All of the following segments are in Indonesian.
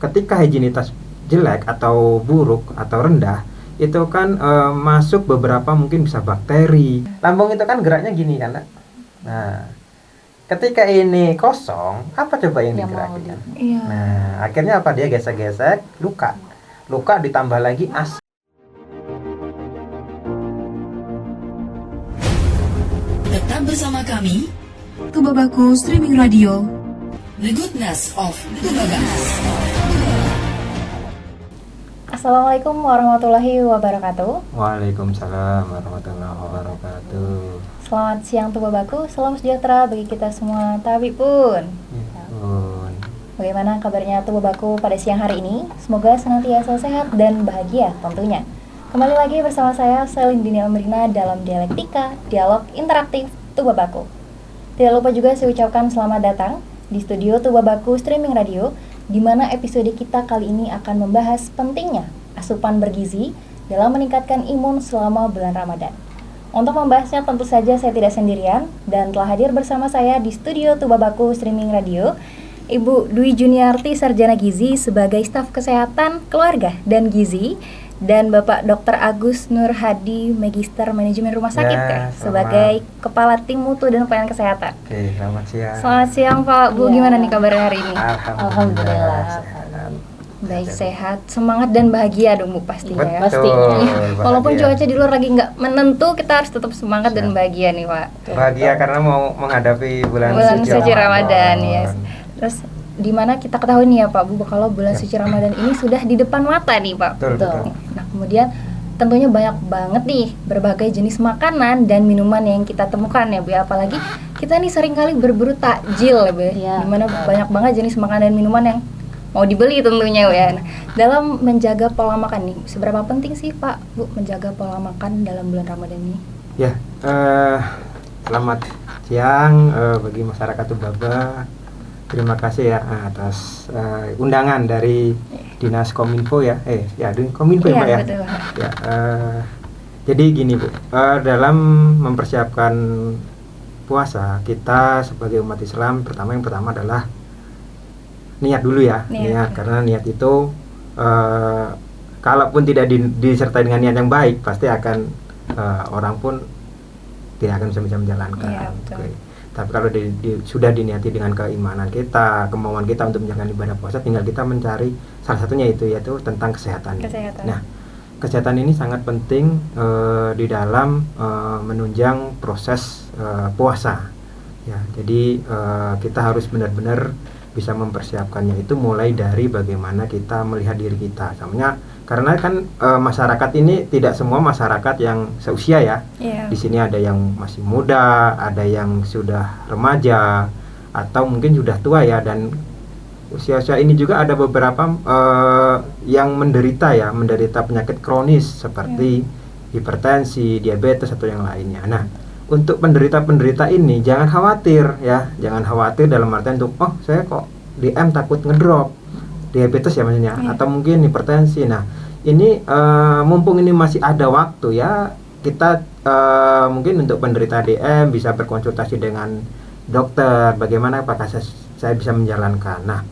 ketika higienitas jelek atau buruk atau rendah, itu kan masuk beberapa mungkin bisa bakteri. Lambung itu kan geraknya gini kan, Nak? Nah, ketika ini kosong, apa coba yang digerakkan? Iya. Nah, akhirnya apa? Dia gesek-gesek, luka ditambah lagi asam. Tetap bersama kami, Tuba Baku Streaming Radio. The Goodness of Tubagas. Assalamualaikum warahmatullahi wabarakatuh. Waalaikumsalam warahmatullahi wabarakatuh. Selamat siang Tuba Baku, salam sejahtera bagi kita semua. Tapi pun, bagaimana kabarnya Tuba Baku pada siang hari ini? Semoga senantiasa sehat dan bahagia tentunya. Kembali lagi bersama saya Selin Dini Amrina dalam Dialektika, Dialog Interaktif Tuba Baku. Tidak lupa juga saya ucapkan selamat datang di studio Tuba Baku Streaming Radio, di mana episode kita kali ini akan membahas pentingnya asupan bergizi dalam meningkatkan imun selama bulan Ramadan. Untuk membahasnya tentu saja saya tidak sendirian dan telah hadir bersama saya di studio Tuba Baku Streaming Radio Ibu Dwi Juniarti Sarjana Gizi sebagai staf kesehatan keluarga dan gizi, dan Bapak Dr. Agus Nur Hadi Magister Manajemen Rumah Sakit sebagai Kepala Tim Mutu dan Pelayanan Kesehatan. Oke, selamat siang. Selamat siang Pak, Bu. Gimana nih kabarnya hari ini? Alhamdulillah. Baik, sehat, semangat dan bahagia dong Bu pastinya ya. Betul. Walaupun Bahagia. cuaca di luar lagi nggak menentu, kita harus tetap semangat dan bahagia nih Pak. Bahagia karena mau menghadapi bulan Suci Ramadan ya. Terus di mana kita ketahui nih ya Pak Bu, kalau bulan suci Ramadan ini sudah di depan mata nih Pak. Betul. Nah, kemudian tentunya banyak banget nih berbagai jenis makanan dan minuman yang kita temukan ya Bu, apalagi kita nih seringkali berburu takjil ya Bu, dimana banyak banget jenis makanan dan minuman yang mau dibeli tentunya ya. Nah, dalam menjaga pola makan nih, seberapa penting sih Pak Bu menjaga pola makan dalam bulan Ramadan ini? Ya, selamat siang bagi masyarakat Tubaba. Terima kasih ya atas undangan dari Dinas Kominfo ya. Kominfo ya Mbak ya. Betul. Ya, jadi gini Bu, dalam mempersiapkan puasa kita sebagai umat Islam, yang pertama adalah niat dulu ya. Niat karena niat itu kalaupun tidak disertai dengan niat yang baik, pasti akan orang pun tidak akan bisa menjalankan. Iya, betul. Oke. Tapi kalau sudah diniati dengan keimanan kita, kemauan kita untuk menjalankan ibadah puasa, tinggal kita mencari salah satunya yaitu tentang kesehatan. Nah, kesehatan ini sangat penting di dalam menunjang proses puasa. Ya, jadi kita harus benar-benar bisa mempersiapkannya itu mulai dari bagaimana kita melihat diri kita. Namanya karena kan masyarakat ini tidak semua masyarakat yang seusia ya. Di sini ada yang masih muda, ada yang sudah remaja, atau mungkin sudah tua ya, dan usia-usia ini juga ada beberapa yang menderita penyakit kronis seperti hipertensi, diabetes atau yang lainnya. Nah, untuk penderita-penderita ini jangan khawatir ya, jangan khawatir dalam artian untuk saya kok DM takut ngedrop diabetes ya maksudnya, atau mungkin hipertensi. Nah, ini mumpung ini masih ada waktu ya, kita mungkin untuk penderita DM bisa berkonsultasi dengan dokter bagaimana apakah saya bisa menjalankan. Nah,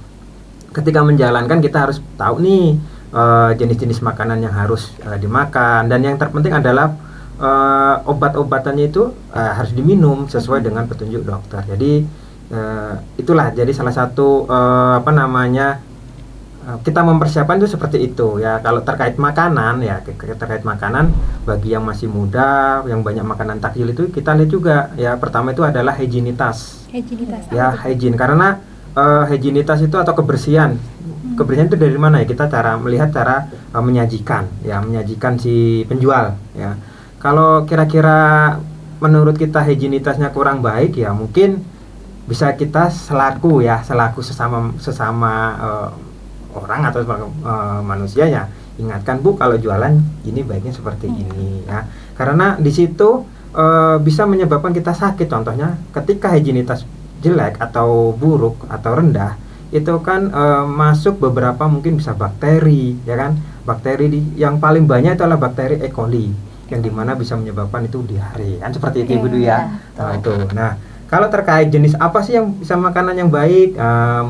ketika menjalankan kita harus tahu nih jenis-jenis makanan yang harus dimakan, dan yang terpenting adalah obat-obatannya itu harus diminum sesuai dengan petunjuk dokter. Jadi itulah jadi salah satu kita mempersiapkan itu seperti itu ya. Kalau terkait makanan ya, bagi yang masih muda yang banyak makanan takjil itu kita lihat juga ya, pertama itu adalah higienitas ya, hygiene, karena higienitas itu atau kebersihan itu dari mana ya, kita melihat cara menyajikan si penjual ya. Kalau kira-kira menurut kita higienitasnya kurang baik ya, mungkin bisa kita selaku sesama orang atau manusia ya, ingatkan Bu, kalau jualan ini baiknya seperti ini ya, karena di situ bisa menyebabkan kita sakit. Contohnya ketika higienitas jelek atau buruk atau rendah, itu kan masuk beberapa mungkin bisa bakteri ya kan. Bakteri yang paling banyak itu adalah bakteri E. coli, yang dimana bisa menyebabkan itu diare kan, seperti itu Ibu ya. Nah, Kalau terkait jenis apa sih yang bisa makanan yang baik,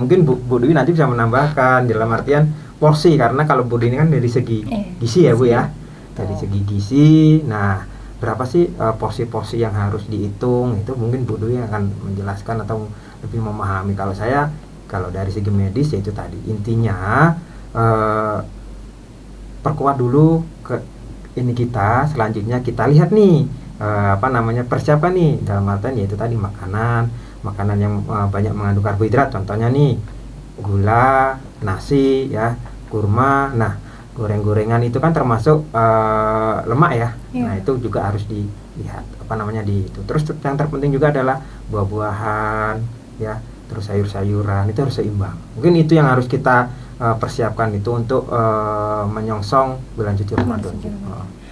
mungkin Bu Dwi nanti bisa menambahkan dalam artian porsi, karena kalau Bu Dwi ini kan dari segi gizi ya Bu ya, dari segi gizi. Nah, berapa sih porsi-porsi yang harus dihitung, itu mungkin Bu Dwi akan menjelaskan atau lebih memahami. Kalau saya, kalau dari segi medis ya itu tadi intinya perkuat dulu ke ini kita, selanjutnya kita lihat nih persiapan nih dalam artian yaitu tadi makanan yang banyak mengandung karbohidrat, contohnya nih gula, nasi ya, kurma. Nah, goreng-gorengan itu kan termasuk lemak ya. Nah, itu juga harus dilihat di itu. Terus yang terpenting juga adalah buah-buahan ya, terus sayur-sayuran itu harus seimbang. Mungkin itu yang harus kita persiapkan itu untuk menyongsong bulan suci Ramadan.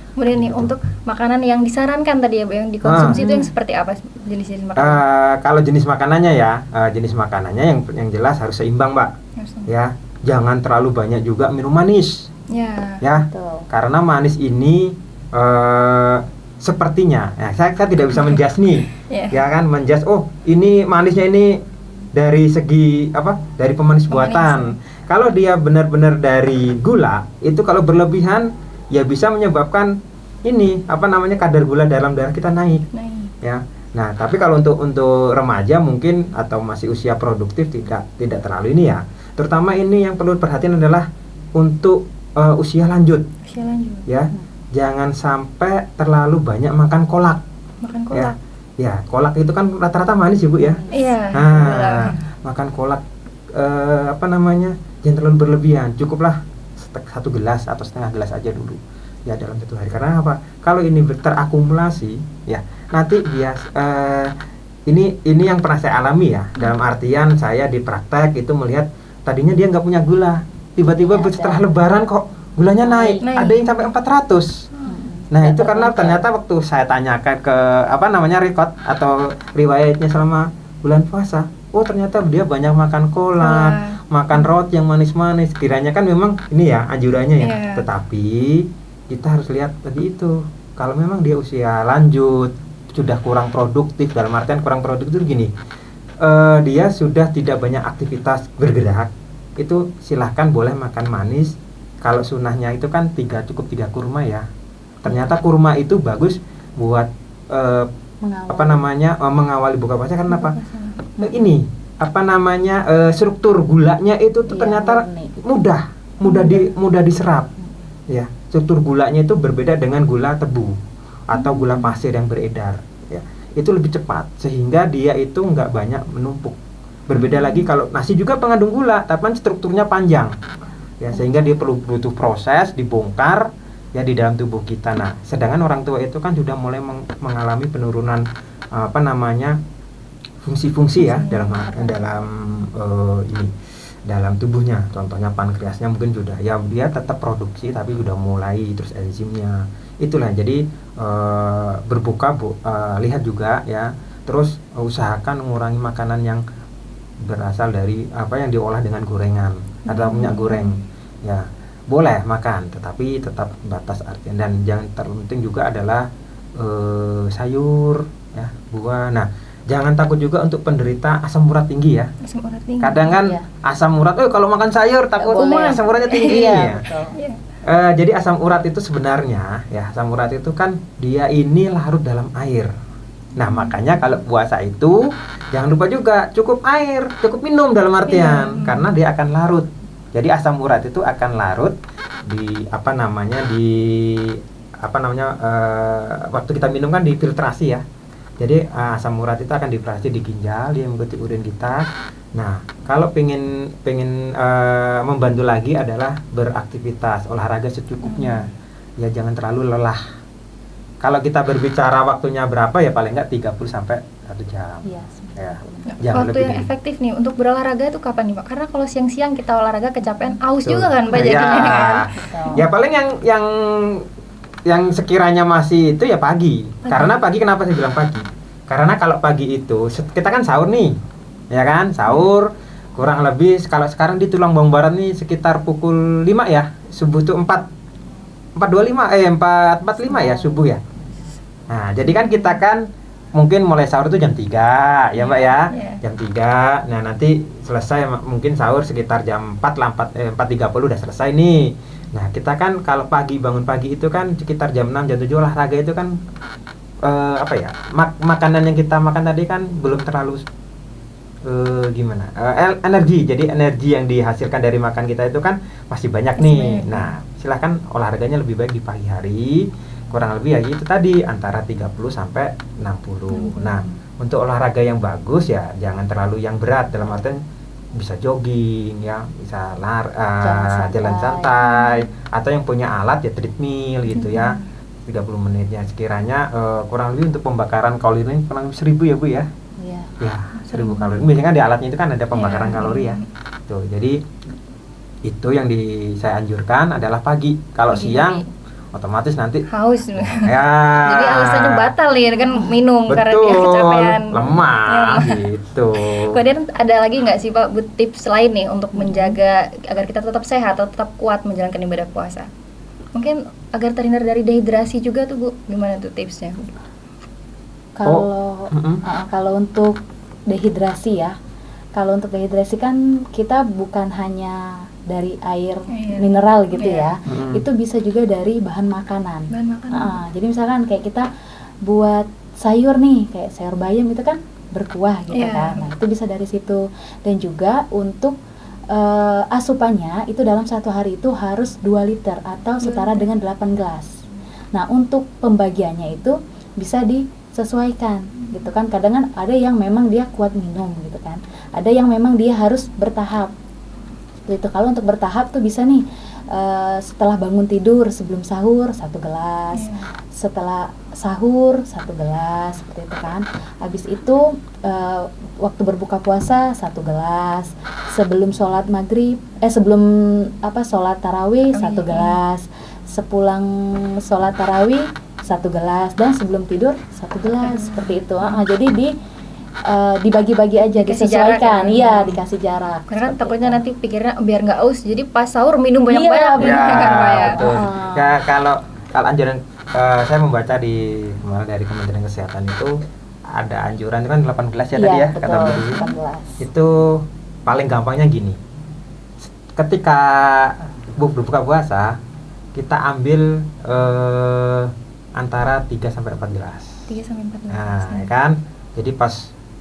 Kemudian nih untuk makanan yang disarankan tadi ya Bu, yang dikonsumsi itu yang seperti apa jenis-jenis makanan? Kalau jenis makanannya ya, jenis makanannya yang jelas harus seimbang Mbak. Ya, jangan terlalu banyak juga minum manis. Ya. Betul. Karena manis ini sepertinya, ya, saya tidak bisa menjudge nih, ya kan, menjudge. Oh, ini manisnya ini dari segi dari pemanis buatan. Kalau dia benar-benar dari gula, itu kalau berlebihan ya bisa menyebabkan ini kadar gula dalam darah kita naik. Ya. Nah, tapi kalau untuk remaja mungkin atau masih usia produktif tidak terlalu ini ya. Terutama ini yang perlu perhatian adalah untuk usia lanjut. Ya. Jangan sampai terlalu banyak makan kolak. Ya, kolak itu kan rata-rata manis ya Bu ya. Iya. Nah, makan kolak jangan terlalu berlebihan. Cukuplah 1 gelas atau setengah gelas aja dulu ya dalam 1 hari. Karena apa? Kalau ini terakumulasi ya, nanti dia ini yang pernah saya alami ya. Dalam artian saya di praktek itu melihat tadinya dia nggak punya gula, tiba-tiba setelah lebaran kok gulanya naik. Ada yang sampai 400. Nah, itu karena ternyata waktu saya tanyakan ke record atau riwayatnya selama bulan puasa, oh ternyata dia banyak makan kolak, makan roti yang manis-manis. Kiranya kan memang ini ya anjurannya ya. Tetapi kita harus lihat tadi itu. Kalau memang dia usia lanjut, sudah kurang produktif, dalam artian kurang produktif itu gini. Dia sudah tidak banyak aktivitas bergerak, itu silahkan boleh makan manis. Kalau sunnahnya itu kan cukup 3 kurma ya. Ternyata kurma itu bagus buat mengawali buka puasa. Karena apa? Ini struktur gulanya itu tuh ternyata mudah diserap. Ya, struktur gulanya itu berbeda dengan gula tebu atau gula pasir yang beredar. Ya, itu lebih cepat sehingga dia itu nggak banyak menumpuk. Berbeda lagi kalau nasi juga mengandung gula, tapi strukturnya panjang. Ya, sehingga dia butuh proses dibongkar ya di dalam tubuh kita. Nah, sedangkan orang tua itu kan sudah mulai mengalami penurunan fungsi-fungsi ya dalam tubuhnya. Contohnya pankreasnya mungkin sudah ya, dia tetap produksi tapi sudah mulai, terus enzimnya itulah. Jadi berbuka lihat juga ya, terus usahakan mengurangi makanan yang berasal dari yang diolah dengan gorengan atau minyak goreng ya. Boleh makan, tetapi tetap batas artian. Dan yang terpenting juga adalah sayur ya, buah. Nah, jangan takut juga untuk penderita asam urat tinggi ya. Asam urat tinggi. Kadang kan asam urat, kalau makan sayur takut asam uratnya tinggi ya. Jadi asam urat itu sebenarnya ya, asam urat itu kan dia ini larut dalam air. Nah, makanya kalau puasa itu jangan lupa juga cukup air, cukup minum dalam artian karena dia akan larut. Jadi asam urat itu akan larut waktu kita minum kan difiltrasi ya. Jadi asam urat itu akan difiltrasi di ginjal, dia mengikuti urin kita. Nah, kalau pengen membantu lagi adalah beraktivitas olahraga secukupnya. Ya, jangan terlalu lelah. Kalau kita berbicara waktunya berapa ya, paling enggak 30 sampai 1 jam. Iya. Ya, waktu yang efektif nih untuk berolahraga itu kapan nih Pak? Karena kalau siang-siang kita olahraga kecapean, aus juga kan Pak jadinya kan. Ya paling yang sekiranya masih itu ya pagi. Karena pagi, kenapa saya bilang pagi? Karena kalau pagi itu kita kan sahur nih. Ya kan? Sahur kurang lebih kalau sekarang di Tulang Bawang Barat nih sekitar pukul 5 ya. Subuh tuh 4:45 ya subuh ya. Nah, jadi kan kita kan mungkin mulai sahur itu jam 3 ya Mbak ya. Yeah. Jam 3. Nah, nanti selesai mungkin sahur sekitar jam 4 lah, 4.30 udah selesai nih. Nah, kita kan kalau bangun pagi itu kan sekitar jam 6, jam 7 olahraga itu kan makanan yang kita makan tadi kan belum terlalu energi. Jadi energi yang dihasilkan dari makan kita itu kan masih banyak nih. Nah, silahkan olahraganya lebih baik di pagi hari. Kurang lebih ya itu tadi antara 30 sampai 60. Nah, untuk olahraga yang bagus ya jangan terlalu yang berat, dalam artian bisa jogging ya, bisa jalan santai, atau yang punya alat ya treadmill gitu ya. 30 menitnya sekiranya kurang lebih untuk pembakaran kalori kurang lebih 1000 ya Bu ya. Iya. Ya, 1000 kalori. Biasanya kan di alatnya itu kan ada pembakaran kalori ya. Tuh, jadi itu yang saya anjurkan adalah pagi. Kalau siang otomatis nanti haus. Ya. Jadi alasannya batal ya kan minum. Betul, karena dia kecapean. lemah gitu. Kemudian ada lagi nggak sih Pak tips lain nih untuk menjaga agar kita tetap sehat atau tetap kuat menjalankan ibadah puasa? Mungkin agar terhindar dari dehidrasi juga tuh Bu, gimana tuh tipsnya? Kalau untuk dehidrasi ya, kalau untuk dehidrasi kan kita bukan hanya dari air mineral gitu ya, itu bisa juga dari bahan makanan. Jadi misalkan kayak kita buat sayur nih, kayak sayur bayam itu kan berkuah gitu kan, nah itu bisa dari situ. Dan juga untuk asupannya itu dalam satu hari itu harus 2 liter atau setara dengan 8 gelas. Nah untuk pembagiannya itu bisa disesuaikan gitu kan. Kadang kan ada yang memang dia kuat minum gitu kan, ada yang memang dia harus bertahap gitu. Kalau untuk bertahap tuh bisa nih setelah bangun tidur sebelum sahur 1 gelas, setelah sahur 1 gelas seperti itu kan. Habis itu waktu berbuka puasa 1 gelas, sebelum sholat maghrib sholat tarawih 1 gelas, sepulang sholat tarawih 1 gelas, dan sebelum tidur 1 gelas seperti itu. Jadi dibagi-bagi aja, disesuaikan, dikasih jarak. Karena takutnya nanti pikirnya biar nggak aus, jadi pas sahur minum banyak-banyak. Betul. Ya, kalau anjuran saya membaca kemarin dari Kementerian Kesehatan itu ada anjuran itu kan 8 gelas ya tadi ya, betul, kata Bu Dewi. 18. Itu paling gampangnya gini. Ketika berbuka puasa, kita ambil antara 3 sampai 4 gelas. 3 sampai 4 gelas. Nah, ya kan? Jadi pas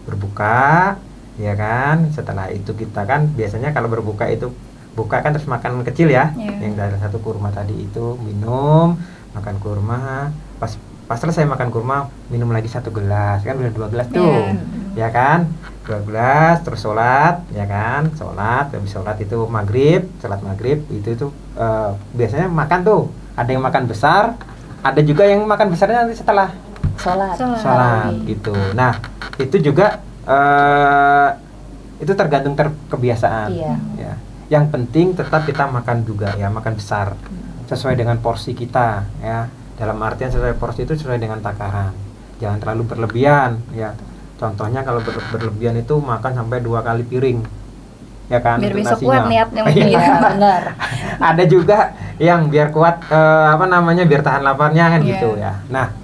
berbuka, ya kan, setelah itu kita kan biasanya kalau berbuka itu buka kan terus makan kecil ya, yang dari 1 kurma tadi itu minum, makan kurma, pas selesai makan kurma minum lagi 1 gelas, kan udah 2 gelas tuh, ya kan, 2 gelas, terus sholat, ya kan, habis sholat itu sholat maghrib itu biasanya makan tuh, ada yang makan besar, ada juga yang makan besarnya nanti setelah sholat gitu. Nah itu juga itu tergantung kebiasaan. Ya. Yang penting tetap kita makan juga ya, makan besar sesuai dengan porsi kita ya. Dalam artian sesuai porsi itu sesuai dengan takaran. Jangan terlalu berlebihan ya. Contohnya kalau berlebihan itu makan sampai 2 kali piring. Ya kan, biar besok nasinya. kuat niatnya. Benar. Ada juga yang biar kuat biar tahan laparnya kan gitu ya. Nah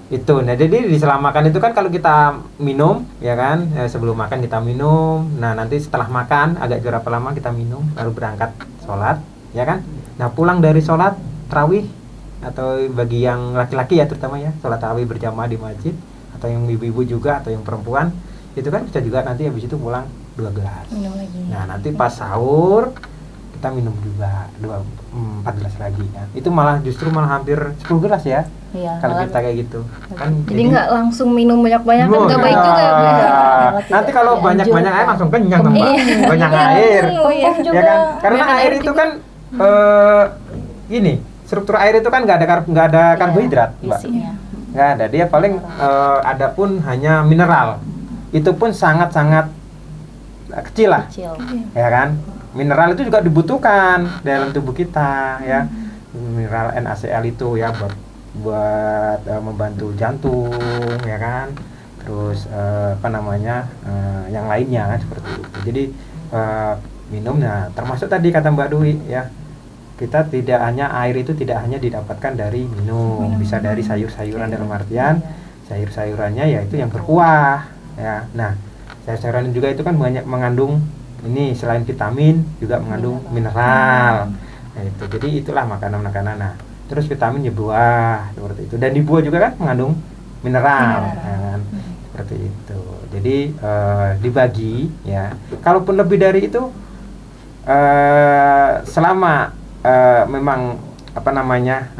jadi diselamakan itu kan kalau kita minum ya kan, sebelum makan kita minum, nah nanti setelah makan agak berapa lama kita minum baru berangkat sholat ya kan. Nah pulang dari sholat tarawih, atau bagi yang laki-laki ya terutama ya, sholat tarawih berjamaah di masjid, atau yang ibu-ibu juga atau yang perempuan itu kan bisa juga nanti habis itu pulang 2 gelas. Nah nanti pas sahur kita minum juga 4 gelas lagi kan. Itu justru malah hampir 10 gelas ya. Kalau kita kayak gitu kan. Jadi nggak langsung minum banyak-banyak kan nggak baik juga. Nanti kalau banyak-banyak air langsung kenyang kan Mbak. Banyak air. Ya kan? Karena air itu kan struktur air itu kan nggak ada karbohidrat Mbak. Nggak ada. Dia paling ada pun hanya mineral. Itu pun sangat-sangat kecil lah. Ya kan? Mineral itu juga dibutuhkan dalam tubuh kita ya. Mineral NaCl itu ya buat membantu jantung ya kan. Terus yang lainnya kan seperti itu. Jadi minumnya termasuk tadi kata Mbak Dwi ya. Kita air itu tidak hanya didapatkan dari minum, bisa dari sayur-sayuran dalam artian sayur-sayurannya ya itu yang berkuah ya. Nah, sayur-sayuran juga itu kan banyak mengandung ini, selain vitamin juga mengandung mineral. Nah, itu. Jadi itulah makanan-makanan. Nah, terus vitamin ya buah seperti itu. Dan di buah juga kan mengandung mineral. Kan? Seperti itu. Jadi dibagi ya. Kalaupun lebih dari itu selama memang apa namanya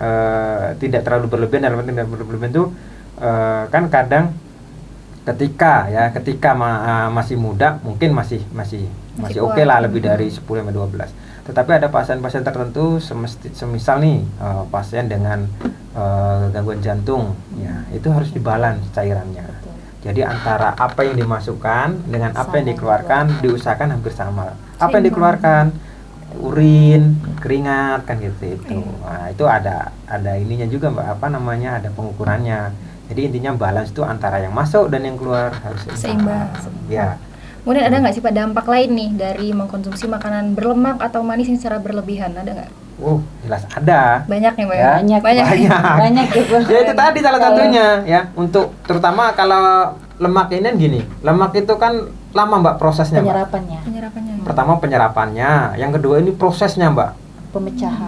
tidak terlalu berlebihan, dalam tidak berlebihan itu kan kadang ketika masih muda mungkin masih oke lah lebih dari 10-12. Tetapi ada pasien-pasien tertentu semisal nih pasien dengan gangguan jantung ya, itu harus dibalans cairannya. Jadi antara apa yang dimasukkan dengan apa yang dikeluarkan diusahakan hampir sama. Apa yang dikeluarkan urin, keringat kan gitu itu. Nah, itu ada ininya juga Mbak, apa namanya, ada pengukurannya. Jadi intinya balance itu antara yang masuk dan yang keluar harus seimbang. Ya. Kemudian ada nggak sih Pak dampak lain nih dari mengkonsumsi makanan berlemak atau manis yang secara berlebihan, ada nggak? Jelas ada. Banyak nih Mbak. Ya? Banyak gitu. Ya itu tadi salah satunya ya. Untuk terutama kalau lemak ini gini, lemak itu kan lama Mbak prosesnya. Penyerapannya. Pertama penyerapannya, yang kedua ini prosesnya Mbak.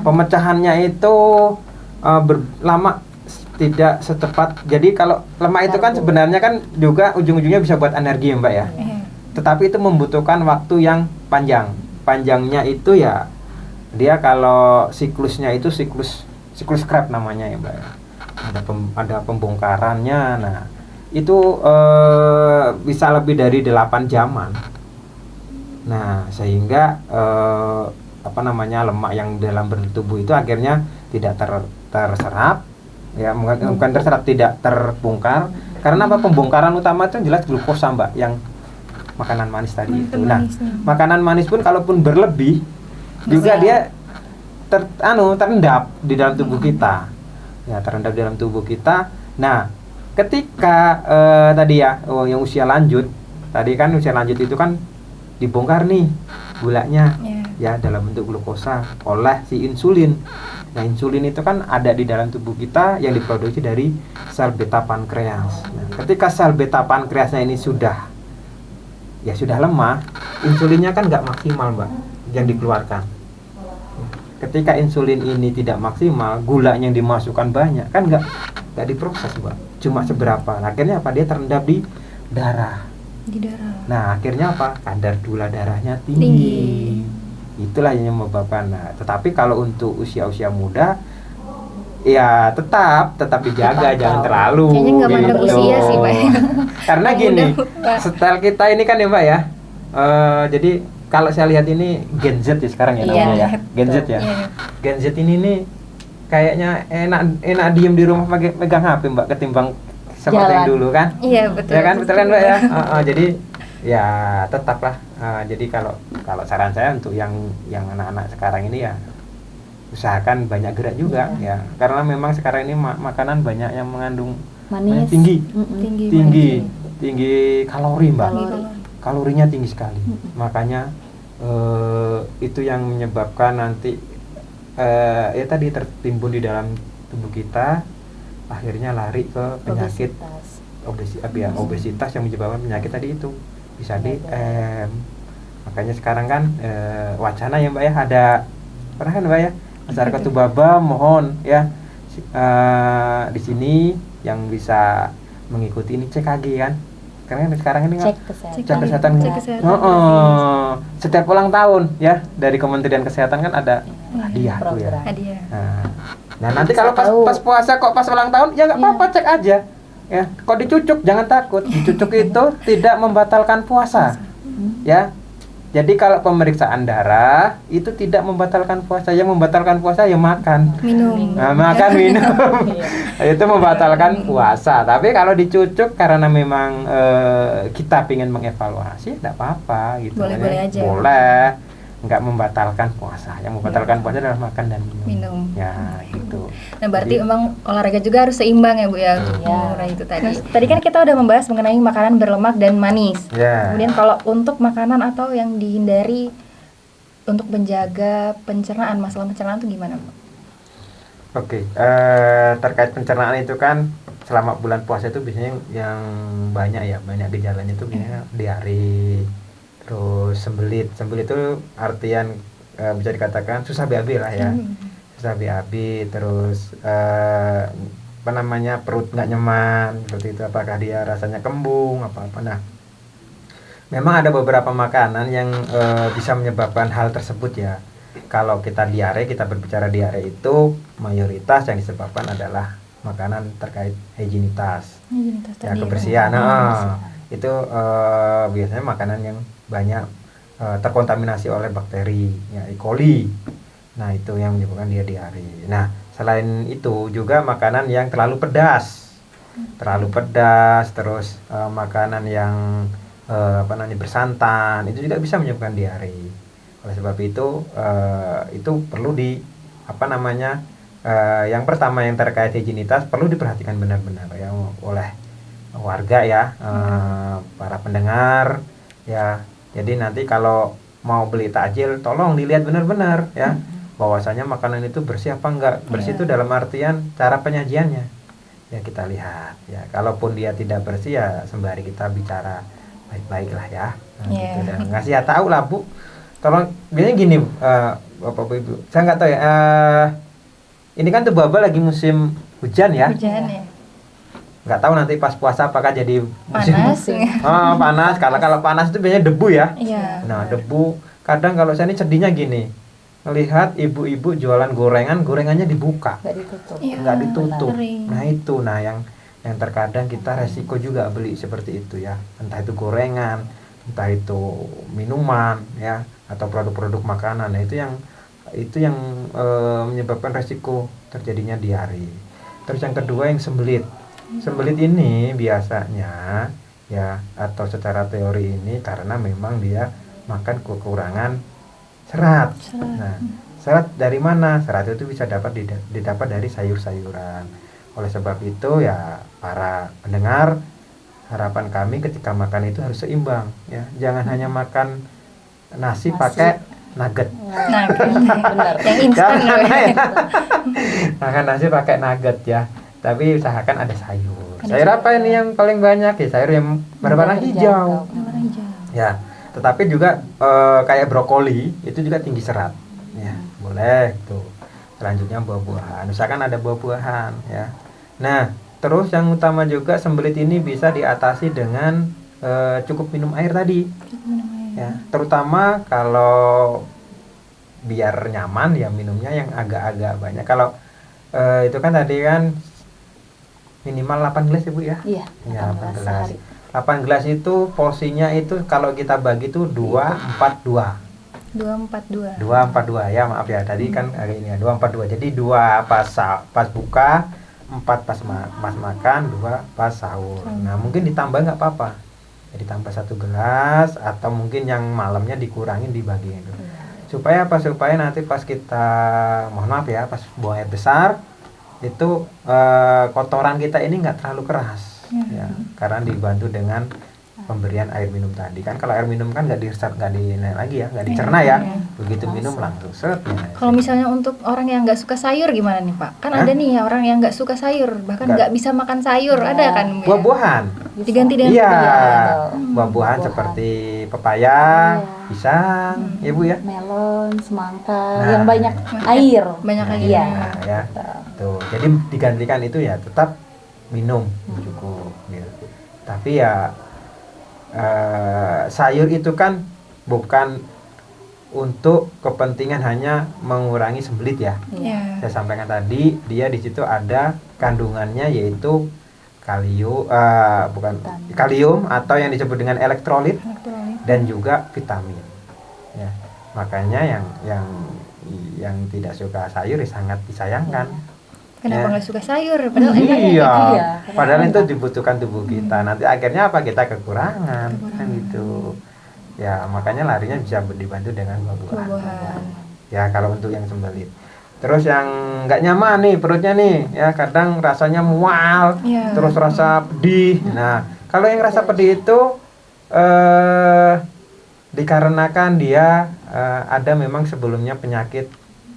Pemecahannya itu lama, tidak secepat. Jadi kalau lemak itu kan sebenarnya kan juga ujung-ujungnya bisa buat energi ya Mbak ya. Tetapi itu membutuhkan waktu yang panjang. Panjangnya itu ya dia kalau siklusnya itu siklus Krebs namanya ya Mbak. Ada pembongkarannya. Nah, itu bisa lebih dari 8 jaman. Nah, sehingga lemak yang dalam tubuh itu akhirnya tidak terserap. Ya, bukan terserap, tidak terbongkar. Karena apa? Pembongkaran utama itu jelas glukosa Mbak, yang makanan manis tadi itu. Nah, makanan manis pun kalaupun berlebih juga dia terendap di dalam tubuh kita. Ya, terendap di dalam tubuh kita. Nah, ketika tadi ya, yang usia lanjut, tadi kan usia lanjut itu kan dibongkar nih gulanya ya dalam bentuk glukosa oleh si insulin. Nah, insulin itu kan ada di dalam tubuh kita yang diproduksi dari sel beta pankreas. Nah, ketika sel beta pankreasnya ini sudah lemah, insulinnya kan nggak maksimal Mbak yang dikeluarkan. Ketika insulin ini tidak maksimal, gula yang dimasukkan banyak kan nggak diproses Mbak, cuma seberapa. Akhirnya apa? Dia terendap di darah. Nah, akhirnya apa? Kadar gula darahnya tinggi. Itulah yang menyebabkan. Nah, tetapi kalau untuk usia-usia muda ya tetap dijaga, jangan terlalu. Kayaknya nggak mandang usia sih Pak. Karena gini, setel kita ini kan ya Mbak ya. Jadi kalau saya lihat ini Gen Z ya sekarang ya namanya ya. Gen Z ya. Gen Z ini nih kayaknya enak diem di rumah pegang HP Mbak, ketimbang seperti yang dulu kan. Iya betul. Ya kan, betul kan Mbak ya. Jadi ya tetaplah. Jadi kalau saran saya untuk yang anak-anak sekarang ini ya usahakan banyak gerak juga ya. Karena memang sekarang ini makanan banyak yang mengandung manis, tinggi kalori Mbak. Kalorinya tinggi sekali. Makanya itu yang menyebabkan nanti ya tadi tertimbun di dalam tubuh kita, akhirnya lari ke penyakit obesitas yang menyebabkan penyakit tadi itu bisa DM. Makanya sekarang kan wacana ya Mbak ya, ada pernah kan Mbak ya, masyarakat Tubaba mohon ya di sini yang bisa mengikuti ini CKG kan. Karena sekarang ini cek kesehatan. Setiap ulang tahun ya dari Kementerian Kesehatan kan ada hadiah tuh ya. Nah nanti kalau pas puasa kok pas ulang tahun ya nggak apa-apa, cek aja ya. Kok dicucuk jangan takut, dicucuk itu tidak membatalkan puasa ya. Jadi kalau pemeriksaan darah itu tidak membatalkan puasa, yang membatalkan puasa ya makan, minum. Itu membatalkan puasa. Tapi kalau dicucuk karena memang kita ingin mengevaluasi, tidak apa-apa gitu. Boleh aja. Boleh, nggak membatalkan puasa. Yang membatalkan puasa adalah makan dan minum. Ya gitu. Nah berarti memang olahraga juga harus seimbang ya Bu ya untuk mengurangi itu tadi. Tadi kan kita udah membahas mengenai makanan berlemak dan manis. Kemudian kalau untuk makanan atau yang dihindari untuk menjaga pencernaan, masalah pencernaan itu gimana Bu? Oke, terkait pencernaan itu kan selama bulan puasa itu biasanya yang banyak gejalanya itu biasanya diare, terus sembelit itu artian bisa dikatakan susah BAB lah ya, susah BAB, terus perut nggak nyaman seperti itu, apakah dia rasanya kembung apa. Nah, memang ada beberapa makanan yang bisa menyebabkan hal tersebut ya. Kalau kita berbicara diare itu mayoritas yang disebabkan adalah makanan terkait higienitas ya, kebersihan. Itu biasanya makanan yang banyak terkontaminasi oleh bakteri ya, E. coli. Nah, itu yang menyebabkan dia diare. Nah, selain itu juga makanan yang terlalu pedas, terus makanan yang bersantan itu juga bisa menyebabkan diare. Oleh sebab itu perlu yang pertama yang terkait higienitas perlu diperhatikan benar-benar ya oleh warga ya, para pendengar ya. Jadi nanti kalau mau beli takjil tolong dilihat benar-benar ya, bahwasanya makanan itu bersih apa enggak. Bersih itu dalam artian cara penyajiannya ya, kita lihat ya. Kalaupun dia tidak bersih ya sembari kita bicara baik-baik lah ya. Gitu, dan ngasih tahu lah Bu, tolong. Biasanya gini Bapak Ibu, saya nggak tahu ya, ini kan tuh Baba lagi musim hujan ya. Nggak tahu nanti pas puasa apakah jadi musim panas. Kalau panas itu biasanya debu ya. Nah, debu. Kadang kalau saya ini sedihnya gini, melihat ibu-ibu jualan gorengannya dibuka, nggak ditutup. Nah itu, yang terkadang kita resiko juga beli seperti itu ya, entah itu gorengan, entah itu minuman ya, atau produk-produk makanan. Nah itu yang menyebabkan resiko terjadinya diare. Terus yang kedua yang sembelit ini biasanya ya, atau secara teori ini karena memang dia makan kekurangan serat. Nah, serat dari mana? Serat itu bisa didapat dari sayur-sayuran. Oleh sebab itu ya, para pendengar, harapan kami ketika makan itu harus seimbang ya. Jangan hanya makan nasi pakai nugget. Benar. Yang instan ya. Makan nasi pakai nugget ya. Tapi usahakan ada sayur. Sayur apa ini yang paling banyak? Ya sayur yang berwarna hijau. Ya. Tetapi juga kayak brokoli itu juga tinggi serat ya, boleh tuh. Selanjutnya buah-buahan, usahakan ada buah-buahan ya. Nah, terus yang utama juga sembelit ini bisa diatasi dengan cukup minum air tadi ya, terutama kalau biar nyaman ya minumnya yang agak-agak banyak. Kalau itu kan tadi kan minimal 8 gelas Ibu ya. Iya, 8 gelas. 8 gelas itu porsinya itu kalau kita bagi itu 2-4-2 ya, maaf ya tadi kan hari ini ya 2-4-2. Jadi 2 pas buka, 4 pas makan, 2 pas sahur. Nah mungkin ditambah nggak apa-apa ya, ditambah 1 gelas, atau mungkin yang malamnya dikurangin dibagi itu. Supaya apa? Supaya nanti pas kita, mohon maaf ya, pas buang air besar itu kotoran kita ini nggak terlalu keras ya, karena dibantu dengan pemberian air minum tadi. Kan kalau air minum kan nggak diresap, nggak dinaik lagi ya, nggak dicerna ya, begitu minum langsung set ya. Kalau misalnya untuk orang yang nggak suka sayur gimana nih Pak? Kan ada nih ya orang yang nggak suka sayur, bahkan nggak bisa makan sayur, ada kan? Buah-buahan diganti dengan buah-buahan seperti pepaya, pisang, ya Bu ya, melon, semangka, yang banyak air. Ya. Tuh, jadi digantikan itu ya tetap minum cukup gitu. Tapi ya sayur itu kan bukan untuk kepentingan hanya mengurangi sembelit ya. Saya sampaikan tadi, dia di situ ada kandungannya yaitu kalium atau yang disebut dengan elektrolit dan juga vitamin ya. Makanya yang tidak suka sayur sangat disayangkan. Kenapa nggak suka sayur? Padahal padahal itu dibutuhkan tubuh kita. Nanti akhirnya apa? Kita kekurangan kan gitu. Ya makanya larinya bisa dibantu dengan buah-buahan. Ya kalau untuk yang sembelit. Terus yang nggak nyaman nih perutnya nih, ya kadang rasanya mual, terus rasa pedih. Nah kalau yang rasa pedih itu dikarenakan dia ada memang sebelumnya penyakit,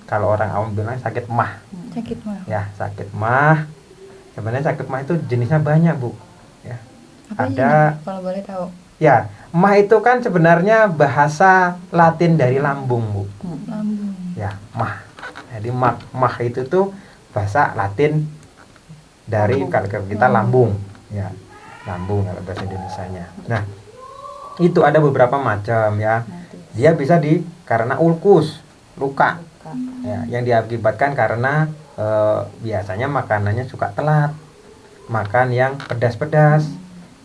kalau orang awam bilang sakit mah. Ya sakit mah Sebenarnya sakit mah itu jenisnya banyak, Bu. Ya. Apa aja Ada nih, kalau boleh tahu? ya, mah itu kan sebenarnya bahasa Latin dari lambung, Bu. Lambung. Ya, mah. Jadi mah itu tuh bahasa Latin dari kalau kita lambung, ya. Lambung kalau bahasa Indonesianya. Nah, itu ada beberapa macam ya. Dia bisa karena ulkus, luka. Ya, yang diakibatkan karena biasanya makanannya suka telat, makan yang pedas-pedas.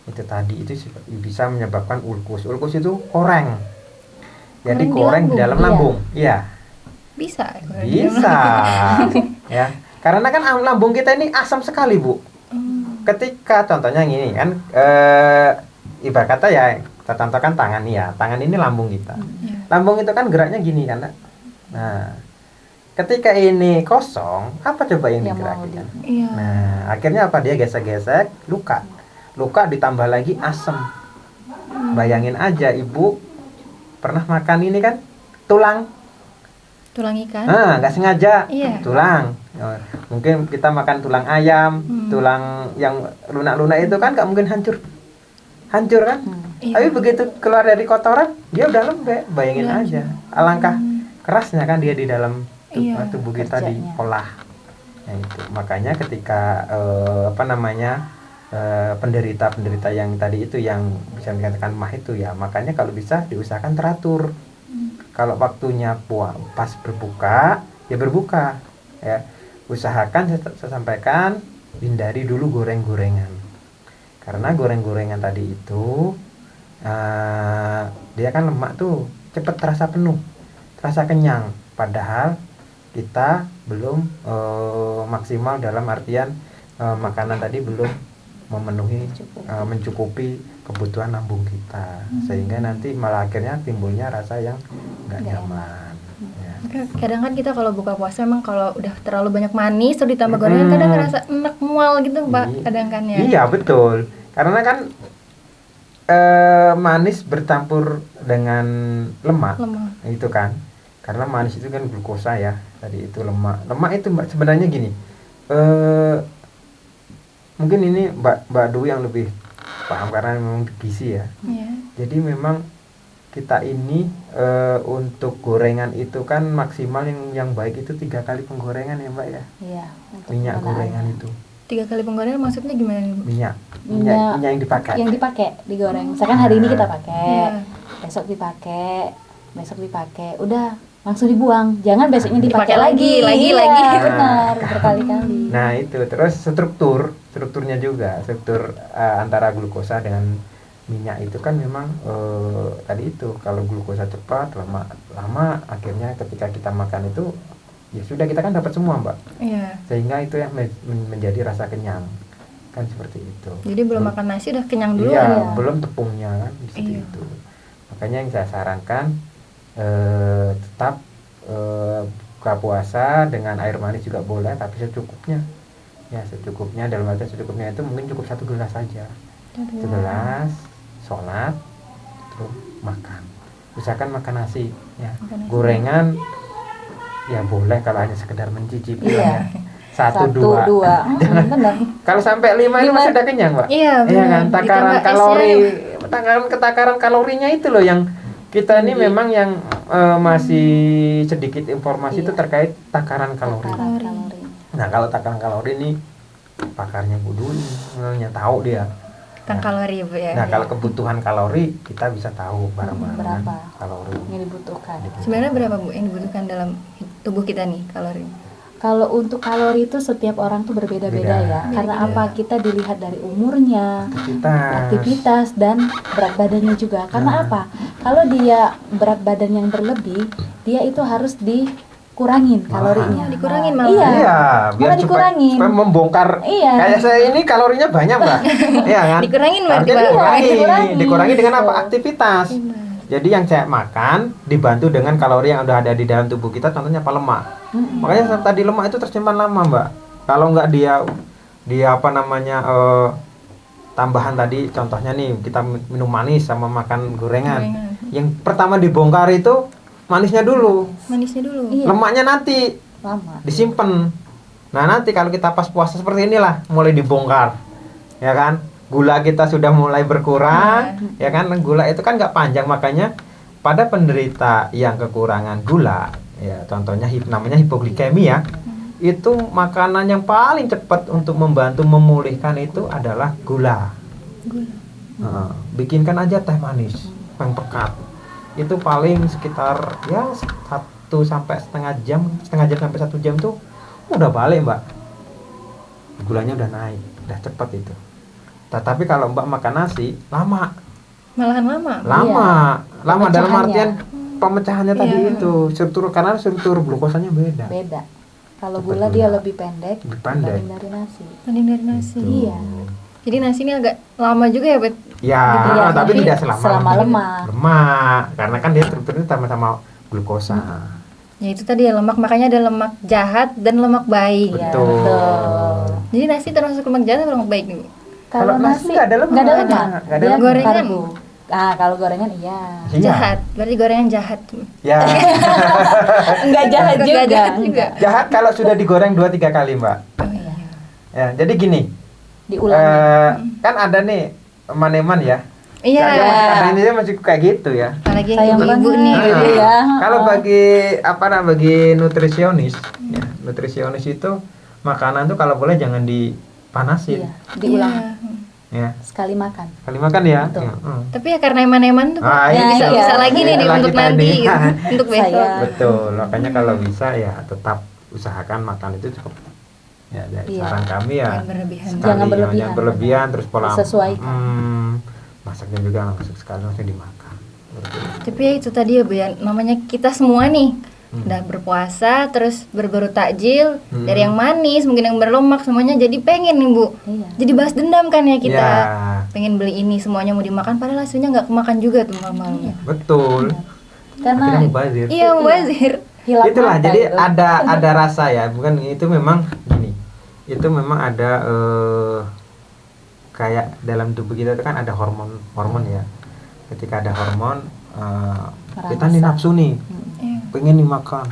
Itu tadi itu bisa menyebabkan ulkus. Ulkus itu koreng. Jadi koreng di dalam lambung. Iya. Bisa. Bisa. Ya. Karena kan lambung kita ini asam sekali, Bu. Ketika contohnya gini kan, ibarat kata ya, kita contohkan tangan nih ya. Tangan ini lambung kita. Lambung itu kan geraknya gini kan. Nah, ketika ini kosong, apa coba yang digerakkan? Iya. Nah, akhirnya apa? Dia gesek-gesek, luka. Luka ditambah lagi asam. Bayangin aja, Ibu pernah makan ini kan? Tulang ikan. nggak sengaja. Iya. Tulang. Mungkin kita makan tulang ayam, tulang yang lunak-lunak itu kan nggak mungkin hancur kan? Iya. Tapi begitu keluar dari kotoran, dia udah lembek. Bayangin aja, alangkah kerasnya kan dia di dalam tubuh kita diolah. Nah itu makanya ketika penderita yang tadi itu yang bisa dikatakan mah itu ya, makanya kalau bisa diusahakan teratur. Kalau waktunya pas berbuka ya berbuka ya, usahakan saya sampaikan hindari dulu goreng-gorengan, karena goreng-gorengan tadi itu dia kan lemak tuh cepat terasa penuh, terasa kenyang, padahal kita belum maksimal dalam artian makanan tadi belum memenuhi mencukupi kebutuhan lambung kita, sehingga nanti malah akhirnya timbulnya rasa yang nggak nyaman. Ya. Kadang kan kita kalau buka puasa memang kalau udah terlalu banyak manis atau ditambah gorengan kadang ngerasa enak mual gitu, Mbak. Kadang kan ya. Iya betul, karena kan manis bercampur dengan lemak. Itu kan, karena manis itu kan glukosa ya, tadi itu lemak itu Mbak, sebenarnya gini, mungkin ini Mbak Dwi yang lebih paham karena memang gizi ya. Jadi memang kita ini untuk gorengan itu kan maksimal yang baik itu 3 kali penggorengan ya Mbak ya. Iya. Minyak gorengan itu. 3 kali penggorengan maksudnya gimana nih, Bu? Minyak yang dipakai. Yang dipakai digoreng. Misalkan hari ini kita pakai, besok dipakai, udah langsung dibuang. Jangan besoknya dipakai lagi. Benar, berkali-kali. Nah, itu terus strukturnya juga, struktur antara glukosa dengan minyak itu kan memang tadi itu kalau glukosa cepat lama akhirnya ketika kita makan itu ya sudah kita kan dapat semua Mbak. Iya. Sehingga itu yang menjadi rasa kenyang kan seperti itu. Jadi belum makan nasi udah kenyang dulu. Iya, belum tepungnya kan seperti itu. Makanya yang saya sarankan tetap buka puasa dengan air manis juga boleh, tapi secukupnya. Ya secukupnya, dalam arti secukupnya itu mungkin cukup 1 gelas saja. 1 gelas, sholat, terus makan. Usahakan makan nasi, ya. Gorengan, ya boleh kalau hanya sekedar mencicipi ya. 1, 2. Kalau sampai 5 ini masih udah kenyang, Mbak. Iya, kan? Takaran kalorinya itu loh yang kita ini memang yang masih sedikit informasi itu terkait takaran kalori. Nah, kalau takaran kalori ini pakarnya Bu Dwi yang tahu dia. Tentang kalori, Bu ya. Nah, kalau kebutuhan kalori kita bisa tahu barang-barang berapa kalori yang dibutuhkan. Sebenarnya berapa Bu yang dibutuhkan dalam tubuh kita nih kalori? Kalau untuk kalori itu setiap orang tuh berbeda-beda ya. Karena apa? Kita dilihat dari umurnya, aktivitas dan berat badannya juga. Karena apa? Kalau dia berat badan yang berlebih, dia itu harus dikurangin kalorinya. Dikurangin malah. Iya, biar malah dikurangin. supaya membongkar. Iya. Kayak saya ini kalorinya banyak, Mbak. Iya kan? Dikurangin berarti, Pak. Dikurangi dengan apa? Aktivitas. Jadi yang saya makan dibantu dengan kalori yang udah ada di dalam tubuh kita, contohnya apa? Lemak. Makanya tadi lemak itu tersimpan lama, Mbak. Kalau nggak dia tambahan tadi, contohnya nih kita minum manis sama makan gorengan. Yang pertama dibongkar itu manisnya dulu. Iya. Lemaknya nanti lama disimpan. Nah, nanti kalau kita pas puasa seperti inilah mulai dibongkar. Ya kan? Gula kita sudah mulai berkurang, ya kan? Gula itu kan nggak panjang, makanya pada penderita yang kekurangan gula, ya contohnya namanya hipoglikemia, itu makanan yang paling cepat untuk membantu memulihkan itu adalah gula. Bikinkan aja teh manis yang pekat, itu paling sekitar ya 1 sampai setengah jam sampai 1 jam tuh udah balik mbak, gulanya udah naik, udah cepat itu. Tetapi kalau mbak makan nasi Malahan lama dalam Pemecahannya. artian pemecahannya tadi Iya. itu karena struktur glukosanya beda. Kalau Cepat gula gula. dia lebih pendek Lebih pendek. dibanding dari nasi. mending dari nasi. Gitu. Iya. Jadi nasi ini agak lama juga ya, Bet? Ya, Iya, tapi tapi tidak selama lemak. lemak, karena kan dia strukturnya sama-sama glukosa. Ya itu tadi ya, lemak, makanya ada lemak jahat dan lemak baik. Iya, Betul. Oh. Jadi nasi termasuk lemak jahat atau lemak baik nih, Bu? Kalau nasi nggak ada lemak. nggak ada Nggak lemak. ada Dia lemak. Gorengan. karbo. Kalau gorengan iya. Iya. Jahat, berarti gorengan jahat. Ya, Enggak jahat Nggak juga. jahat juga. jahat kalau sudah digoreng 2-3 kali, Mbak. Oh iya. Ya, jadi gini. Diulangi. Kan ada nih eman-eman ya. Iya. Kadang ini masih kayak gitu ya. Apalagi Sayang ibu-ibu banget. nih. Gitu Nah, ya. Kalau bagi nutrisionis, ya, nutrisionis itu makanan tuh kalau boleh jangan dipanasin, Iya, diulang ya. sekali makan. Kali makan ya. Betul. Ya, Tapi ya karena eman-eman tuh, Ah, Ya, ini bisa, iya. bisa lagi nih Itulah untuk kita nanti, ini. gitu. Untuk besok. Saya- Betul. Makanya kalau bisa ya tetap usahakan makan itu cukup. Ya, dari Iya. saran kami ya. Jangan berlebihan. sekali, Jangan berlebihan. jangan berlebihan, terus pola Disesuaikan. masaknya juga langsung sekali langsung dimakan. Seperti itu. Tapi ya itu tadi ya, Bu, ya, namanya kita semua nih udah berpuasa, terus berburu takjil, dari yang manis, mungkin yang berlemak, semuanya jadi pengen nih, Bu. Iya. Jadi balas dendam kan ya kita. Ya, Pengen beli ini, semuanya mau dimakan, padahal hasilnya nggak kemakan juga tuh malam-malamnya. betul. Karena Akhirnya mubazir. Iya, mubazir. hilap Itulah mata jadi itu. ada rasa ya, bukan itu memang gini. Itu memang ada kayak dalam tubuh kita itu kan ada hormon ya. Ketika ada hormon kita nih nafsu nih, Iya. pengen nih makan.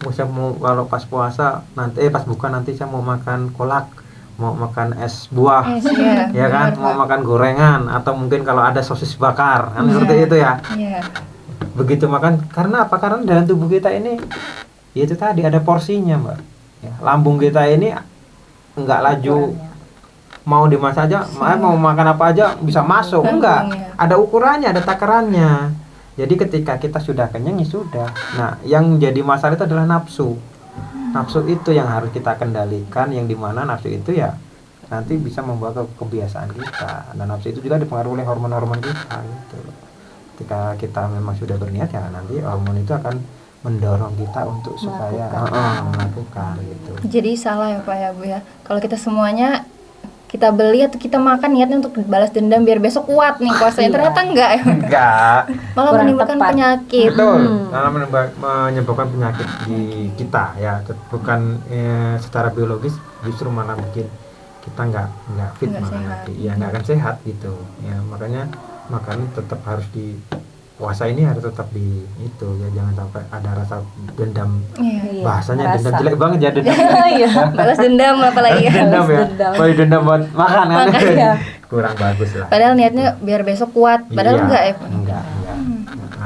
Saya mau kalau pas puasa nanti pas buka nanti saya mau makan kolak, mau makan es buah. Iya, Ya kan, benar, mau Pak. makan gorengan atau mungkin kalau ada sosis bakar, kan Iya. seperti itu ya. Iya. Begitu makan, karena apa? Karena dalam tubuh kita ini ya itu tadi ada porsinya, Mbak. Ya, lambung kita ini enggak laju mau dimasak aja, mau makan apa aja bisa masuk, enggak. Lambungnya. Ada ukurannya, ada takarannya. Jadi ketika kita sudah kenyang ya sudah. Nah, yang jadi masalah itu adalah nafsu. Nafsu itu yang harus kita kendalikan, yang dimana nafsu itu ya nanti bisa membawa ke kebiasaan kita. Dan nafsu itu juga dipengaruhi oleh hormon-hormon kita gitu. Ketika kita memang sudah berniat ya nanti hormon itu akan mendorong kita untuk supaya melakukan gitu. Jadi salah ya, Pak ya, Bu ya. Kalau kita semuanya kita beli atau kita makan niatnya untuk balas dendam biar besok kuat nih puasanya, Iya. ternyata enggak ya. Enggak. Malah Kurang menimbulkan tepat. penyakit. Betul. Malah menyebabkan penyakit di kita ya, bukan secara biologis, justru malah bikin kita nggak fit, Nggak malah sehat. ya nggak akan sehat gitu ya. Makanya makan tetap harus di puasa ini harus tetap di itu ya, jangan sampai ada rasa dendam. Iya. Bahasanya merasa. dendam jelek banget ya, dendam. Iya. Balas dendam apalagi ya. Dendam ya. dendam. Kalau dendam buat makan kan. Makan, iya. Kurang bagus lah. Padahal niatnya biar besok kuat, padahal Iya, enggak ya, Pak. Enggak.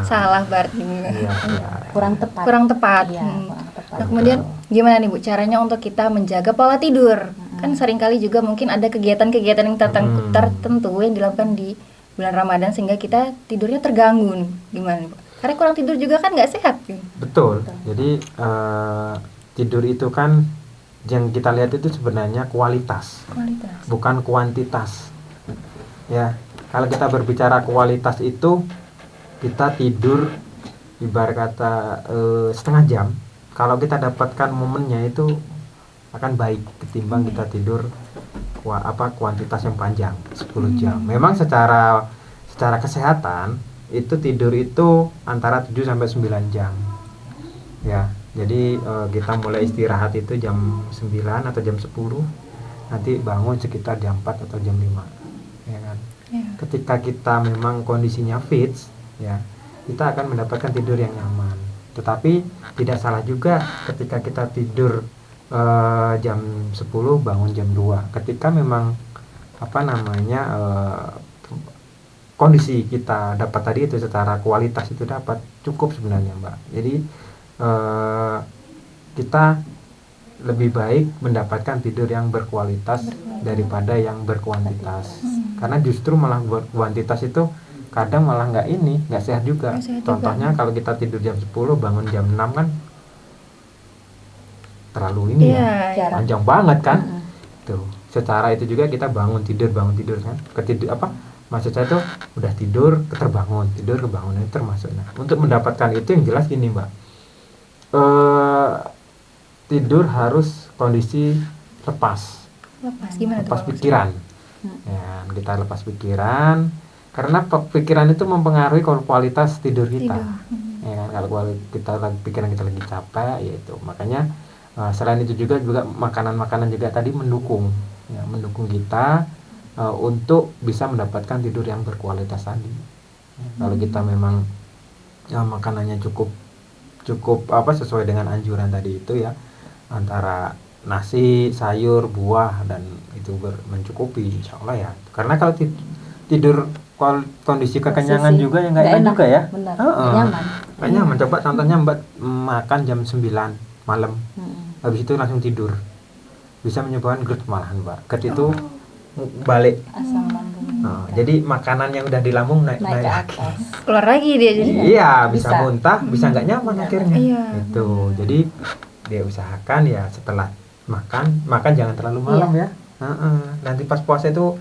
Salah berarti. Iya, iya. Kurang tepat. Kurang tepat. Iya, kurang tepat. Nah, kemudian gimana nih, Bu, caranya untuk kita menjaga pola tidur? Kan seringkali juga mungkin ada kegiatan-kegiatan yang tertentu yang dilakukan di bulan Ramadan sehingga kita tidurnya terganggu nih. Gimana nih, Pak? Karena kurang tidur juga kan nggak sehat gitu. Betul. Jadi tidur itu kan yang kita lihat itu sebenarnya kualitas, Kualitas. bukan kuantitas. Ya, kalau kita berbicara kualitas itu kita tidur ibarat kata setengah jam. Kalau kita dapatkan momennya itu akan baik ketimbang kita tidur kuantitas yang panjang 10 jam. Memang secara kesehatan itu tidur itu antara 7 sampai 9 jam. Ya, jadi kita mulai istirahat itu jam 9 atau jam 10. Nanti bangun sekitar jam 4 atau jam 5. Ya kan? Ya. Ketika kita memang kondisinya fit, ya, kita akan mendapatkan tidur yang nyaman. Tetapi tidak salah juga ketika kita tidur jam 10 bangun jam 2. Ketika memang kondisi kita dapat tadi itu secara kualitas itu dapat cukup sebenarnya Mbak. Jadi kita lebih baik mendapatkan tidur yang berkualitas daripada yang berkuantitas. Karena justru malah berkuantitas itu kadang malah nggak sehat juga. Contohnya kalau kita tidur jam 10 bangun jam 6 kan terlalu panjang banget kan. Tuh, secara itu juga kita bangun tidur kan. Maksud saya tuh udah tidur kebangun itu termasuk. Nah, untuk mendapatkan itu yang jelas gini Mbak. Tidur harus kondisi lepas gimana lepas pikiran. Ya, kita lepas pikiran karena pikiran itu mempengaruhi kualitas tidur kita. Ya kan, kalau pikiran kita lagi capek yaitu makanya selain itu juga makanan juga tadi mendukung kita untuk bisa mendapatkan tidur yang berkualitas tadi. Kalau kita memang makanannya cukup sesuai dengan anjuran tadi itu ya, antara nasi, sayur, buah dan itu mencukupi insya Allah ya. Karena kalau tidur kondisi kekenyangan juga ya nggak enak juga ya. Benar. Nyaman. Nggak nyaman. Coba contohnya Mbak makan jam 9 malam, habis itu langsung tidur, bisa menyebabkan GERD malahan Mbak. GERD itu balik Asam lambung. Jadi makanan yang udah di lambung naik ke atas. Keluar lagi dia jadi. Iya, bisa muntah, bisa nggak nyaman akhirnya. Iya. Itu. Jadi dia usahakan ya setelah makan jangan terlalu malam ya. Nanti pas puasa itu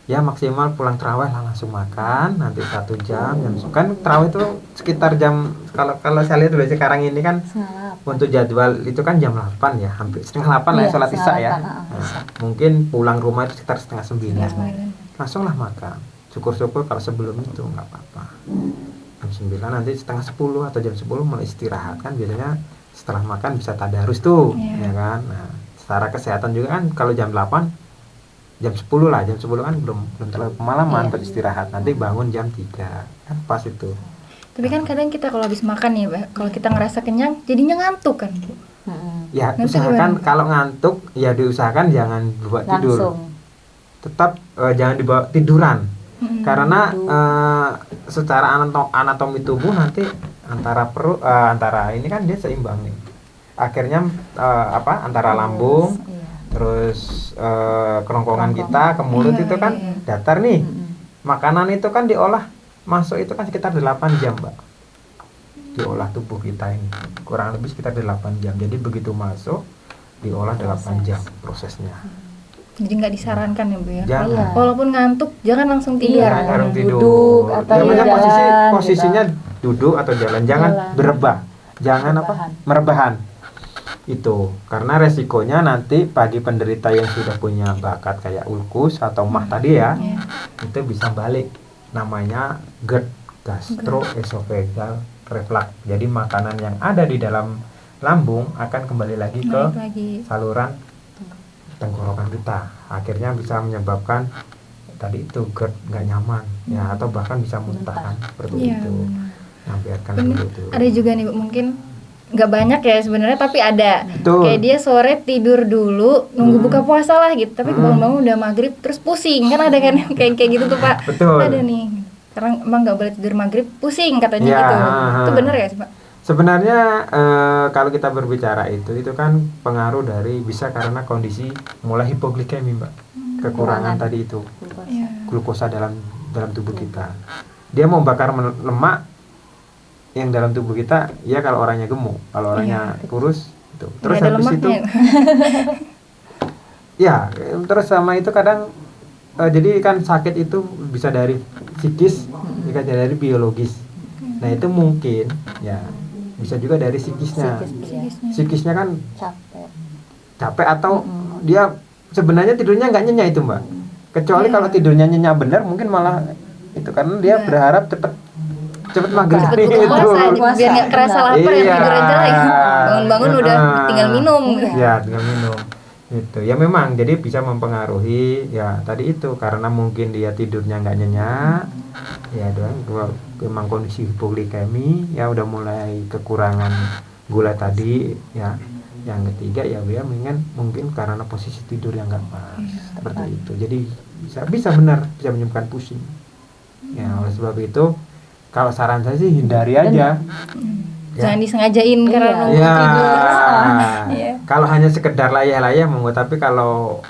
ya maksimal pulang terawih langsung makan, nanti 1 jam kan terawih itu sekitar jam kalau saya lihat dulu sekarang ini kan untuk jadwal itu kan jam 8 ya, hampir setengah 8 lah ya sholat isya ya. Mungkin pulang rumah itu sekitar setengah 9. Langsunglah makan. Syukur-syukur kalau sebelum itu nggak apa-apa. Jam 9 nanti setengah 10 atau jam 10 mulai istirahat kan biasanya setelah makan bisa tadarus tuh, ya kan. Nah, secara kesehatan juga kan kalau jam 8 jam 10 kan belum terlalu kemalaman buat istirahat, nanti bangun jam 3 kan pas itu. Tapi kan kadang kita kalau habis makan ya Mbak, kalau kita ngerasa kenyang jadinya ngantuk kan. Ya usahakan kalau ngantuk ya diusahakan jangan dibawa tidur, tetap jangan dibawa tiduran. Karena secara anatomi tubuh nanti antara ini kan dia seimbang nih, akhirnya antara lambung terus kerongkongan kita ke mulut itu kan datar nih. Makanan itu kan diolah masuk itu kan sekitar 8 jam Mbak, diolah tubuh kita ini kurang lebih sekitar 8 jam. Jadi begitu masuk diolah 8 jam prosesnya. Jadi nggak disarankan ya Bu ya. Jangan. Walaupun ngantuk jangan langsung tidur. Jangan tidur. Duduk atau posisinya duduk atau jalan. Jangan berebah. Jangan merebahan. Itu karena resikonya nanti bagi penderita yang sudah punya bakat kayak ulkus atau mah tadi ya, itu bisa balik, namanya GERD, gastroesophageal reflux. Jadi makanan yang ada di dalam lambung akan kembali lagi ke saluran tenggorokan kita, akhirnya bisa menyebabkan tadi itu GERD nggak nyaman ya, atau bahkan bisa muntah kan seperti itu. Nah, biarkan dulu itu. Ada juga nih mungkin nggak banyak ya sebenarnya, tapi ada. Betul. Kayak dia sore tidur dulu nunggu buka puasa lah gitu, tapi bangun-bangun udah maghrib terus pusing kan, ada kan kayak gitu tuh Pak. Betul. Ada nih, karena emang nggak boleh tidur maghrib pusing katanya gitu. Itu benar ya sih Pak? Sebenarnya kalau kita berbicara itu kan pengaruh dari bisa karena kondisi mulai hipoglikemi Mbak, kekurangan tadi itu glukosa dalam tubuh kita. Dia mau bakar lemak yang dalam tubuh kita ya, kalau orangnya gemuk, kalau orangnya kurus itu. Terus habis itu ya terus sama itu kadang jadi kan sakit itu bisa dari psikis, bisa dari biologis. Nah itu mungkin ya bisa juga dari psikisnya. Psikisnya kan capek atau dia sebenarnya tidurnya nggak nyenyak itu Mbak. Kecuali kalau tidurnya nyenyak benar mungkin malah itu karena dia berharap cepat maghrib itu. Biar nggak kerasa lapar ya, tidur aja lah ya. Bangun-bangun udah tinggal minum. Ya tinggal minum. Itu ya memang jadi bisa mempengaruhi ya tadi itu, karena mungkin dia tidurnya nggak nyenyak ya, memang kondisi hipoglikemi ya, udah mulai kekurangan gula tadi ya, Yang ketiga ya dia mungkin karena posisi tidur yang nggak pas, seperti itu. Jadi bisa benar bisa menyebabkan pusing. Ya oleh sebab itu kalau saran saya sih hindari aja. Jangan disengajain karena nunggu ya. tidur. Kalau hanya sekedar layah-layah monggo, tapi kalau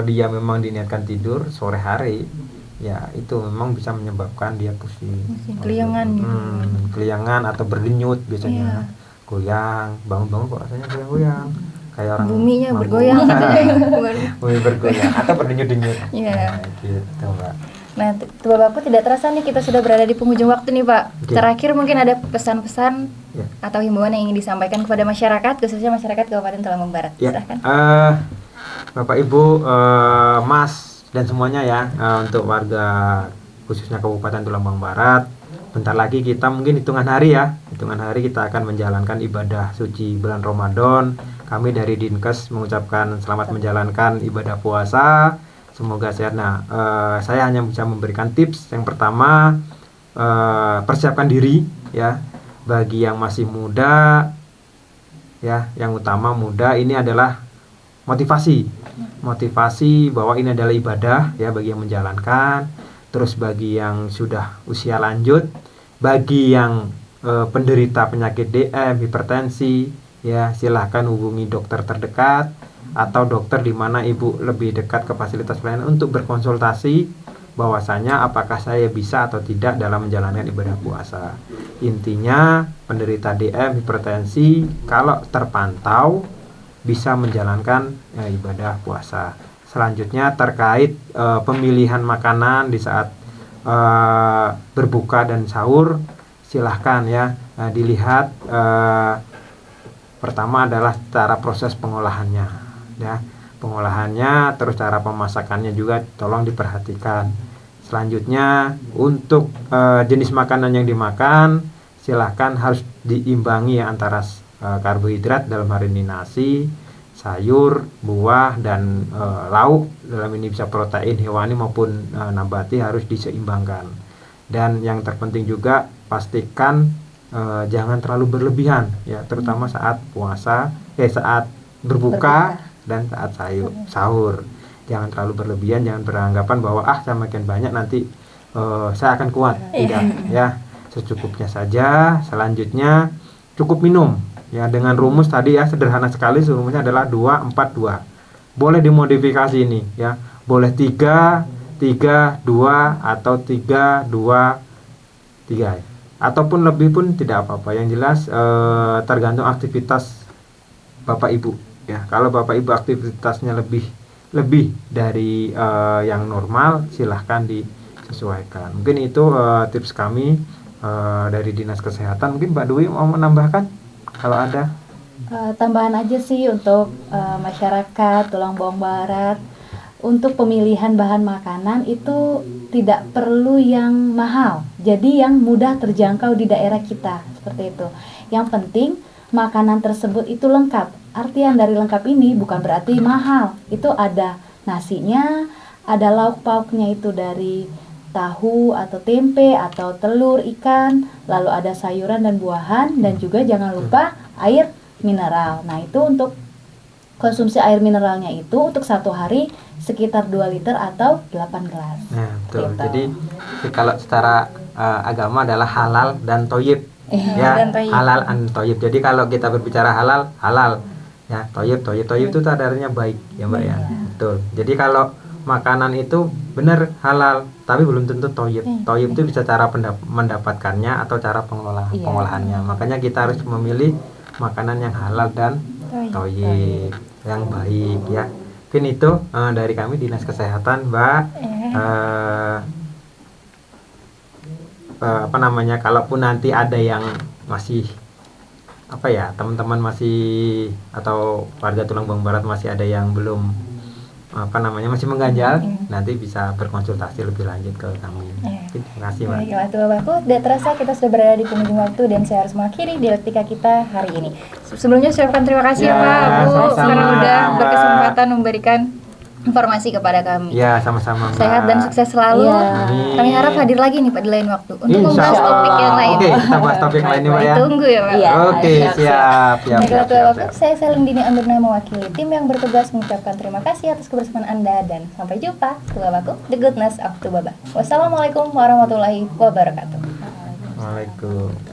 dia memang diniatkan tidur sore hari, ya itu memang bisa menyebabkan dia pusing. Keliangan gitu. Keliangan atau berdenyut biasanya. Goyang, bangun-bangun kok rasanya goyang-goyang. Kayak orang buminya bergoyang. Bumi bergoyang atau berdenyut-denyut. Iya. Nah, gitu, Mbak. Nah, Bapak tidak terasa nih kita sudah berada di penghujung waktu nih, Pak. Okay. Terakhir mungkin ada pesan-pesan atau himbauan yang ingin disampaikan kepada masyarakat, khususnya masyarakat Kabupaten Tulungagung Barat. Silahkan. Bapak Ibu, Mas dan semuanya ya, untuk warga khususnya Kabupaten Tulungagung Barat, bentar lagi kita mungkin hitungan hari kita akan menjalankan ibadah suci bulan Ramadan. Kami dari Dinkes mengucapkan selamat menjalankan ibadah puasa. Semoga sehat. Nah, saya hanya bisa memberikan tips. Yang pertama, persiapkan diri ya. Bagi yang masih muda ya, yang utama muda, ini adalah motivasi bahwa ini adalah ibadah ya bagi yang menjalankan. Terus bagi yang sudah usia lanjut, bagi yang penderita penyakit DM, hipertensi ya, silahkan hubungi dokter terdekat atau dokter di mana ibu lebih dekat ke fasilitas pelayanan untuk berkonsultasi bahwasanya apakah saya bisa atau tidak dalam menjalankan ibadah puasa. Intinya penderita DM, hipertensi kalau terpantau bisa menjalankan ibadah puasa. Selanjutnya terkait pemilihan makanan di saat berbuka dan sahur, silahkan ya dilihat. Pertama adalah cara proses pengolahannya ya, terus cara pemasakannya juga tolong diperhatikan. Selanjutnya untuk jenis makanan yang dimakan, silahkan harus diimbangi ya, antara karbohidrat dalam hari ini nasi, sayur, buah, dan lauk. Dalam ini bisa protein hewani maupun nabati, harus diseimbangkan. Dan yang terpenting juga pastikan jangan terlalu berlebihan ya, terutama saat puasa, saat berbuka dan saat sahur. Jangan terlalu berlebihan, jangan beranggapan bahwa saya makin banyak nanti saya akan kuat. Tidak ya, secukupnya saja. Selanjutnya cukup minum ya, dengan rumus tadi ya, sederhana sekali. Rumusnya adalah 2-4-2. Boleh dimodifikasi ini ya, boleh 3-3-2 atau 3-2-3 ya. Ataupun lebih pun tidak apa-apa. Yang jelas tergantung aktivitas Bapak Ibu ya. Kalau Bapak Ibu aktivitasnya lebih dari yang normal, silahkan disesuaikan. Mungkin itu tips kami dari Dinas Kesehatan. Mungkin Mbak Dwi mau menambahkan kalau ada? Tambahan aja sih untuk masyarakat Tulungagung Barat, untuk pemilihan bahan makanan itu tidak perlu yang mahal, jadi yang mudah terjangkau di daerah kita, seperti itu. Yang penting makanan tersebut itu lengkap. Artian dari lengkap ini bukan berarti mahal. Itu ada nasinya, ada lauk pauknya itu dari tahu atau tempe atau telur, ikan, lalu ada sayuran dan buahan, dan juga jangan lupa air mineral. Nah, itu untuk konsumsi air mineralnya itu untuk satu hari sekitar 2 liter atau 8 gelas. Nah, betul. Gitu. Jadi kalau secara agama adalah halal dan toyib. Ya, halal dan toyib. Jadi kalau kita berbicara halal ya, toyib itu artinya baik ya Mbak ya. Betul. Jadi kalau makanan itu benar halal tapi belum tentu toyib. Toyib itu bisa cara mendapatkannya atau cara pengolahannya. Makanya kita harus memilih makanan yang halal dan toyib, yang baik ya. Mungkin itu dari kami Dinas Kesehatan, Mbak. Kalaupun nanti ada yang masih teman-teman masih atau warga Tulungagung Barat masih ada yang belum masih mengganjal, nanti bisa berkonsultasi lebih lanjut ke kami. Terima kasih, Mbak. Baiklah, Bapak, tidak terasa kita sudah berada di penghujung waktu dan saya harus mengakhiri dialektika kita hari ini. Sebelumnya saya ucapkan terima kasih ya Pak, Bu, karena udah berkesempatan memberikan informasi kepada kami. Ya, sama-sama Mbak. Sehat dan sukses selalu. Ya. Kami harap hadir lagi nih Pak di lain waktu untuk Insya membahas Allah. topik yang lain. Oke, kita bahas topik lain nih Mbak ya. Ditunggu ya Pak. Iya. Oke, siap. Baiklah Tua Baku, saya Selin Dini Amirna mewakili tim yang bertugas mengucapkan terima kasih atas kebersamaan Anda dan sampai jumpa Tua Baku, The Goodness of Tubaba. Wassalamualaikum warahmatullahi wabarakatuh. Waalaikumsalam.